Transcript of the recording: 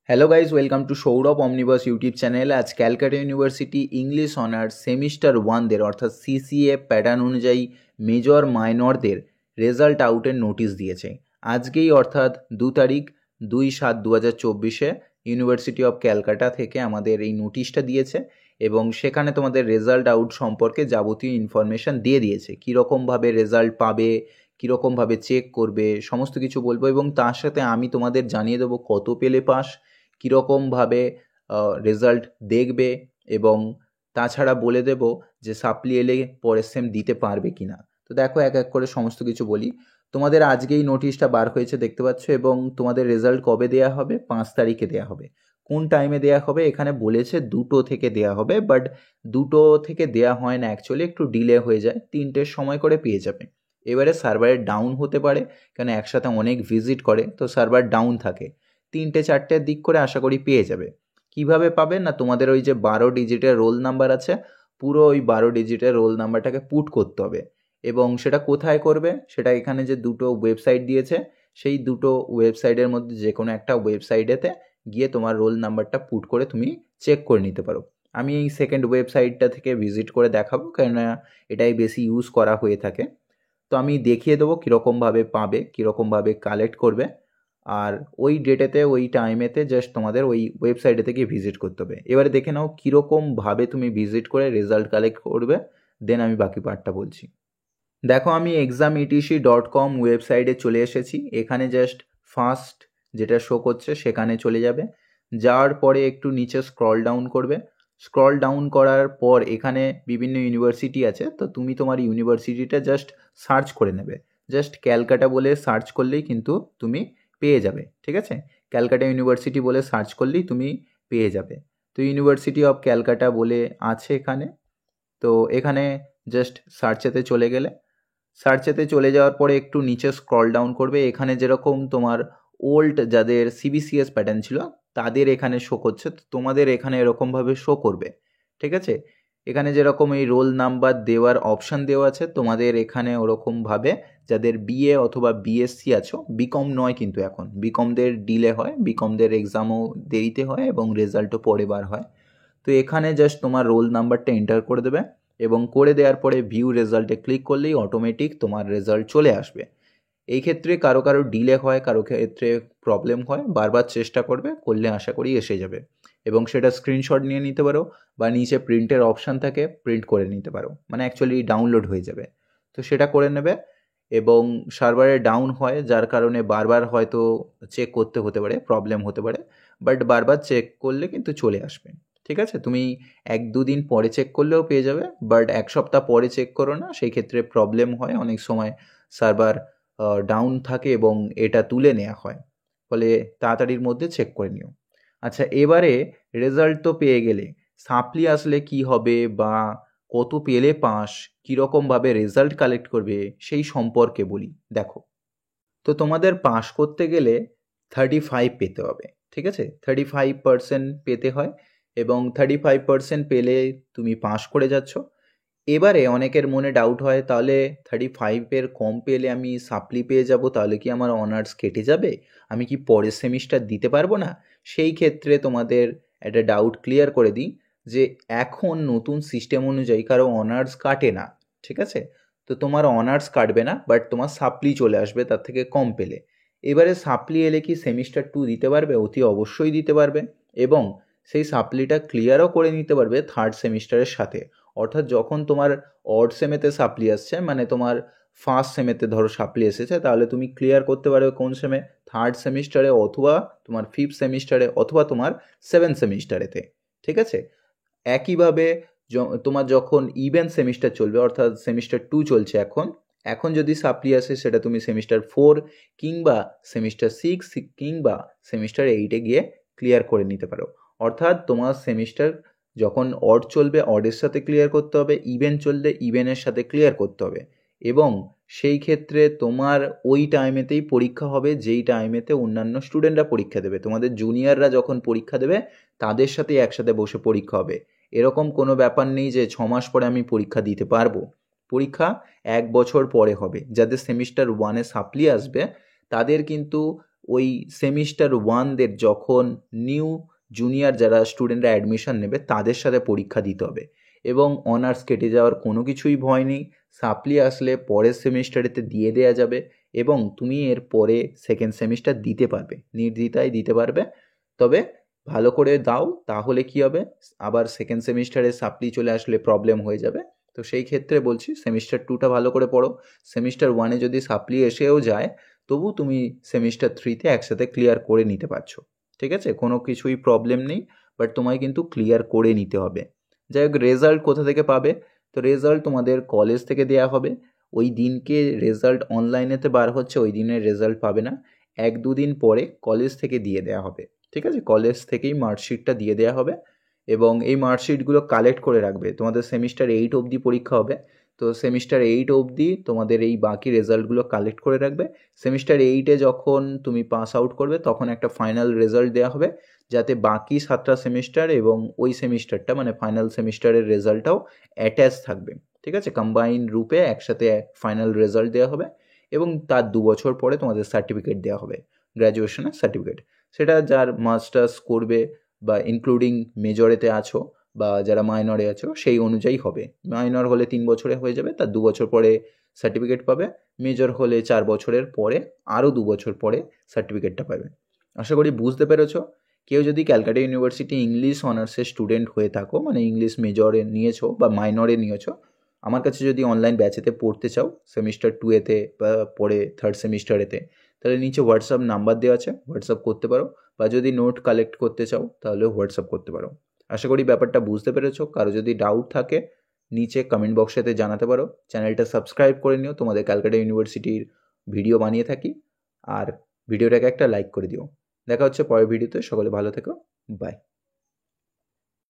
Hello guys, welcome to Sourav omnibus YouTube channel. আজ Calcutta university English honours semester ওয়ানদের অর্থাৎ CCA pattern অনুযায়ী major মাইনরদের রেজাল্ট আউটের নোটিশ দিয়েছে আজকেই, অর্থাৎ 2 তারিখ 2/7/2024 ইউনিভার্সিটি অফ ক্যালকাটা থেকে আমাদের এই নোটিশটা দিয়েছে এবং সেখানে তোমাদের রেজাল্ট আউট সম্পর্কে যাবতীয় ইনফরমেশান দিয়ে দিয়েছে। কীরকমভাবে রেজাল্ট পাবে, কীরকমভাবে চেক করবে, সমস্ত কিছু বলবো এবং তার সাথে আমি তোমাদের জানিয়ে দেবো কত পেলে পাস, কীরকমভাবে রেজাল্ট দেখবে এবং তাছাড়া বলে দেব যে সাপ্লি এলে পরের সেম দিতে পারবে কি না। তো দেখো এক এক করে সমস্ত কিছু বলি। তোমাদের আজকেই নোটিশটা বার হয়েছে দেখতে পাচ্ছ এবং তোমাদের রেজাল্ট কবে দেয়া হবে? 5 তারিখে দেয়া হবে। কোন টাইমে দেয়া হবে? এখানে বলেছে 2টো থেকে দেয়া হবে, বাট 2টো থেকে দেয়া হয় না, অ্যাকচুয়ালি একটু ডিলে হয়ে যায়, 3টের সময় করে পেয়ে যাবে। এবারে সার্ভারের ডাউন হতে পারে, কেন একসাথে অনেক ভিজিট করে তো সার্ভার ডাউন থাকে, 3টে-4টের দিক করে আশা করি পেয়ে যাবে। কিভাবে পাবে না, তোমাদের ওই যে 12 ডিজিটের রোল নাম্বার আছে, পুরো ওই 12 ডিজিটের রোল নাম্বারটাকে পুট করতে হবে এবং সেটা কোথায় করবে, সেটা এখানে যে 2টো ওয়েবসাইট দিয়েছে সেই 2টো ওয়েবসাইটের মধ্যে যে কোনো একটা ওয়েবসাইটেতে গিয়ে তোমার রোল নাম্বারটা পুট করে তুমি চেক করে নিতে পারো। আমি এই সেকেন্ড ওয়েবসাইটটা থেকে ভিজিট করে দেখাবো, কেননা এটাই বেশি ইউজ করা হয়ে থাকে। তো আমি দেখিয়ে দেবো কীরকমভাবে পাবে, কীরকমভাবে কালেক্ট করবে, আর ওই ডেটেতে ওই টাইমেতে জাস্ট তোমাদের ওই ওয়েবসাইটে থেকে ভিজিট করতে হবে। এবারে দেখে নাও কীরকমভাবে তুমি ভিজিট করে রেজাল্ট কালেক্ট করবে, দেন আমি বাকি পার্টটা বলছি। দেখো আমি exam.etc.com ওয়েবসাইটে চলে এসেছি। এখানে জাস্ট ফার্স্ট যেটা শো করছে সেখানে চলে যাবে, যাওয়ার পরে একটু নিচে স্ক্রল ডাউন করবে। স্ক্রল ডাউন করার পর এখানে বিভিন্ন ইউনিভার্সিটি আছে, তো তুমি তোমার ইউনিভার্সিটিটা জাস্ট সার্চ করে নেবে। জাস্ট ক্যালকাটা বলে সার্চ করলেই কিন্তু তুমি পেয়ে যাবে, ঠিক আছে? ক্যালকাটা ইউনিভার্সিটি বলে সার্চ করলেই তুমি পেয়ে যাবে। তো ইউনিভার্সিটি অফ ক্যালকাটা বলে আছে এখানে, তো এখানে জাস্ট সার্চেতে চলে গেলে, সার্চেতে চলে যাওয়ার পরে একটু নিচে স্ক্রল ডাউন করবে। এখানে যেরকম তোমার ওল্ড যাদের সিবিসিএস প্যাটার্ন ছিল তাদের এখানে শো করছে, তো তোমাদের এখানে এরকমভাবে শো করবে, ঠিক আছে? এখানে যেরকম এই রোল নাম্বার দেওয়ার অপশান দেওয়া আছে, তোমাদের এখানে ওরকমভাবে যাদের বিএ অথবা বিএসসি আছো, বিকম নয় কিন্তু এখন, বিকমদের ডিলে হয়, বিকমদের এক্সামও দেরিতে হয় এবং রেজাল্টও পরে বার হয়। তো এখানে জাস্ট তোমার রোল নাম্বারটা এন্টার করে দেবে এবং করে দেওয়ার পরে ভিউ রেজাল্টে ক্লিক করলেই অটোমেটিক তোমার রেজাল্ট চলে আসবে। এই ক্ষেত্রে কারো কারো ডিলে হয়, কারো ক্ষেত্রে প্রবলেম হয়, বারবার চেষ্টা করবে, করলে আশা করি এসে যাবে এবং সেটা স্ক্রিনশট নিয়ে নিতে পারো বা নিচে প্রিন্টের অপশান থাকে, প্রিন্ট করে নিতে পারো, মানে অ্যাকচুয়ালি ডাউনলোড হয়ে যাবে। তো সেটা করে নেবে এবং সার্ভারে ডাউন হয় যার কারণে বারবার হয়তো চেক করতে হতে পারে, প্রবলেম হতে পারে, বাট বারবার চেক করলে কিন্তু চলে আসবে, ঠিক আছে? তুমি 1-2 দিন পরে চেক করলেও পেয়ে যাবে, বাট 1 সপ্তাহ পরে চেক করো না, সেই ক্ষেত্রে প্রবলেম হয়, অনেক সময় সার্ভার ডাউন থাকে এবং এটা তুলে নেওয়া হয়, ফলে তাড়াতাড়ির মধ্যে চেক করে নিও। আচ্ছা, এবারে রেজাল্ট তো পেয়ে গেলে, সাপ্লি আসলে কি হবে বা কত পেলে পাস, কীরকমভাবে রেজাল্ট কালেক্ট করবে সেই সম্পর্কে বলি। দেখো, তো তোমাদের পাস করতে গেলে 35 পেতে হবে, ঠিক আছে? 35% পেতে হয় এবং 35% পেলে তুমি পাস করে যাচ্ছ। এবারে অনেকের মনে ডাউট হয়, তাহলে 35-এর কম পেলে আমি সাপ্লি পেয়ে যাব, তাহলে কি আমার অনার্স কেটে যাবে, আমি কি পরের সেমিস্টার দিতে পারবো না? সেই ক্ষেত্রে তোমাদের একটা ডাউট ক্লিয়ার করে দিই যে এখন নতুন সিস্টেম অনুযায়ী কারো অনার্স কাটে না, ঠিক আছে? তো তোমার অনার্স কাটবে না, বাট তোমার সাপ্লি চলে আসবে তার থেকে কম পেলে। এবারে সাপ্লি এলে কি সেমিস্টার 2 দিতে পারবে? অতি অবশ্যই দিতে পারবে এবং সেই সাপ্লিটা ক্লিয়ারও করে নিতে পারবে থার্ড সেমিস্টারের সাথে। অর্থাৎ যখন তোমার অড সেমেতে সাপ্লি আসছে, মানে তোমার ফার্স্ট সেমেতে ধরো সাপ্লি এসেছে, তাহলে তুমি ক্লিয়ার করতে পারবে কোন সেমে? থার্ড সেমিস্টারে অথবা তোমার ফিফথ সেমিস্টারে অথবা তোমার সেভেন্থ সেমিস্টারেতে, ঠিক আছে? একইভাবে তোমার যখন ইভেন সেমিস্টার চলবে, অর্থাৎ সেমিস্টার 2 চলছে এখন, এখন যদি সাপ্লি আসে সেটা তুমি সেমিস্টার 4 কিংবা সেমিস্টার 6 কিংবা সেমিস্টার 8-এ গিয়ে ক্লিয়ার করে নিতে পারো। অর্থাৎ তোমার সেমিস্টার যখন অড চলবে অডের সাথে ক্লিয়ার করতে হবে, ইভেন চললে ইভেনের সাথে ক্লিয়ার করতে হবে এবং সেই ক্ষেত্রে তোমার ওই টাইমেতেই পরীক্ষা হবে যেই টাইমেতে অন্যান্য স্টুডেন্টরা পরীক্ষা দেবে। তোমাদের জুনিয়ররা যখন পরীক্ষা দেবে তাদের সাথেই একসাথে বসে পরীক্ষা হবে। এরকম কোনো ব্যাপার নেই যে 6 মাস পরে আমি পরীক্ষা দিতে পারবো। পরীক্ষা 1 বছর পরে হবে। যাদের সেমিস্টার 1-এ সাপ্লি আসবে তাদের কিন্তু ওই সেমিস্টার 1দের যখন নিউ জুনিয়র যারা স্টুডেন্টরা অ্যাডমিশন নেবে তাদের সাথে পরীক্ষা দিতে হবে, এবং অনার্স কেটে যাওয়ার কোনো কিছুই ভয় নেই। সাপ্লি আসলে পরের সেমিস্টারেতে দিয়ে দেওয়া যাবে এবং তুমি এর পরে সেকেন্ড সেমিস্টার দিতে পারবে, নির্দ্বিধায় দিতে পারবে। তবে ভালো করে দাও, তাহলে কি হবে, আবার সেকেন্ড সেমিস্টারে সাপ্লি চলে আসলে প্রবলেম হয়ে যাবে। তো সেই ক্ষেত্রে বলছি সেমিস্টার 2টা ভালো করে পড়ো। সেমিস্টার 1-এ যদি সাপ্লি এসেও যায় তবু তুমি সেমিস্টার 3তে একসাথে ক্লিয়ার করে নিতে পারছো। ঠিক আছে, কোনো কিছুই প্রবলেম নেই, বাট তোমায় কিন্তু ক্লিয়ার করে নিতে হবে। যাই হোক, রেজাল্ট কোথা থেকে পাবে? তো রেজাল্ট তোমাদের কলেজ থেকে দেওয়া হবে। ওই দিনকে রেজাল্ট অনলাইনেতে বার হচ্ছে, ওই দিনের রেজাল্ট পাবে না, 1-2 দিন পরে কলেজ থেকে দিয়ে দেওয়া হবে। ঠিক আছে, কলেজ থেকেই মার্কশিটটা দিয়ে দেওয়া হবে এবং এই মার্কশিটগুলো কালেক্ট করে রাখবে। তোমাদের সেমিস্টার 8 অবধি পরীক্ষা হবে, তো সেমিস্টার 8 অবধি তোমাদের এই বাকি রেজাল্টগুলো কালেক্ট করে রাখবে। সেমিস্টার 8-এ যখন তুমি পাস আউট করবে তখন একটা ফাইনাল রেজাল্ট দেওয়া হবে, যাতে বাকি 7টা সেমিস্টার এবং ওই সেমিস্টারটা মানে ফাইনাল সেমিস্টারের রেজাল্টটাও অ্যাটাচ থাকবে। ঠিক আছে, কম্বাইন রূপে একসাথে ফাইনাল রেজাল্ট দেওয়া হবে এবং তার 2 বছর পরে তোমাদের সার্টিফিকেট দেওয়া হবে, গ্র্যাজুয়েশনের সার্টিফিকেট। সেটা যার মাস্টার্স করবে বা ইনক্লুডিং মেজরেতে আছো বা যারা মাইনরে আছো সেই অনুযায়ী হবে। মাইনর হলে 3 বছরে হয়ে যাবে, তার 2 বছর পরে সার্টিফিকেট পাবে। মেজর হলে 4 বছরের পরে আরও 2 বছর পরে সার্টিফিকেটটা পাবে। আশা করি বুঝতে পেরেছো। কেউ যদি ক্যালকাটা ইউনিভার্সিটি ইংলিশ অনার্সের স্টুডেন্ট হয়ে থাকো, মানে ইংলিশ মেজরে নিয়েছো বা মাইনরে নিয়েছো, আমার কাছে যদি অনলাইন ব্যাচেতে পড়তে চাও সেমিস্টার 2-এতে বা পরে থার্ড সেমিস্টারেতে, তাহলে নিচে হোয়াটসঅ্যাপ নাম্বার দেওয়া আছে, হোয়াটসঅ্যাপ করতে পারো। বা যদি নোট কালেক্ট করতে চাও তাহলে হোয়াটসঅ্যাপ করতে পারো। আশা করি ব্যাপারটা বুঝতে পেরেছো। কারো যদি ডাউট থাকে নিচে কমেন্ট বক্সেতে জানাতে পারো। চ্যানেলটা সাবস্ক্রাইব করে নিও, তোমাদের ক্যালকাটা ইউনিভার্সিটির ভিডিও বানিয়ে থাকি। আর ভিডিওটাকে একটা লাইক করে দিও। দেখা হচ্ছে পরের ভিডিওতে। সকলে ভালো থেকো, বাই।